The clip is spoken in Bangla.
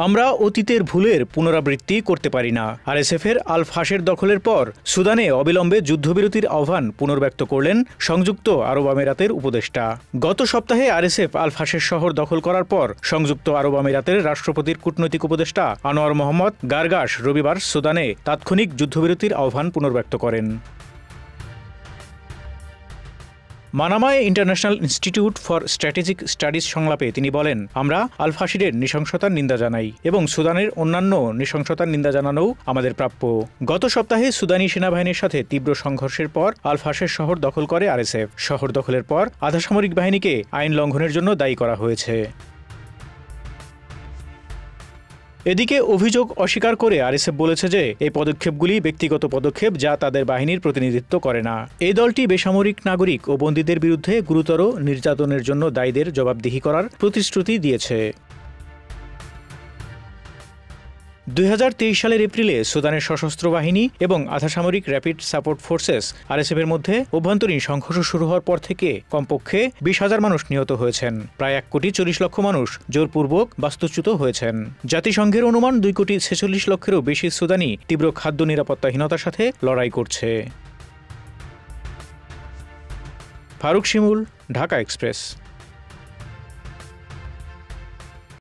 আমরা অতীতের ভুলের পুনরাবৃত্তি করতে পারি না। আরএসএফের আল ফাশের দখলের পর সুদানে অবিলম্বে যুদ্ধবিরতির আহ্বান পুনর্ব্যক্ত করলেন সংযুক্ত আরব আমিরাতের উপদেষ্টা। গত সপ্তাহে আরএসএফ আল ফাশের শহর দখল করার পর সংযুক্ত আরব আমিরাতের রাষ্ট্রপতির কূটনৈতিক উপদেষ্টা আনোয়ার মোহাম্মদ গারগাশ রবিবার সুদানে তাৎক্ষণিক যুদ্ধবিরতির আহ্বান পুনর্ব্যক্ত করেন। মানামায় International Institute for Strategic Studies সংলাপে তিনি বলেন, আমরা আল ফাশিরের নৃশংসতার নিন্দা জানাই এবং সুদানের অন্যান্য নৃশংসতার নিন্দা জানানোও আমাদের প্রাপ্য। গত সপ্তাহে সুদানি সেনাবাহিনীর সাথে তীব্র সংঘর্ষের পর আল ফাশের শহর দখল করে আরএসএফ। শহর দখলের পর আধাসামরিক বাহিনীকে আইন লঙ্ঘনের জন্য দায়ী করা হয়েছে। এদিকে অভিযোগ অস্বীকার করে আরএসএফ বলেছে যে এই পদক্ষেপগুলি ব্যক্তিগত পদক্ষেপ যা তাদের বাহিনীর প্রতিনিধিত্ব করে না। এই দলটি বেসামরিক নাগরিক ও বন্দীদের বিরুদ্ধে গুরুতর নির্যাতনের জন্য দায়ীদের জবাবদিহি করার প্রতিশ্রুতি দিয়েছে। 2023 সালের এপ্রিলে সুদানের সশস্ত্র বাহিনী এবং আধাসামরিক র্যাপিড সাপোর্ট ফোর্সেস আরএসএফের মধ্যে অভ্যন্তরীণ সংঘর্ষ শুরু হওয়ার পর থেকে কমপক্ষে 20,000 মানুষ নিহত হয়েছেন। প্রায় 1,40,00,000 মানুষ জোরপূর্বক বাস্তুচ্যুত হয়েছেন। জাতিসংঘের অনুমান 2,46,00,000-এরও বেশি সুদানি তীব্র খাদ্য নিরাপত্তাহীনতার সাথে লড়াই করছে। ফারুক শিমুল, ঢাকা এক্সপ্রেস।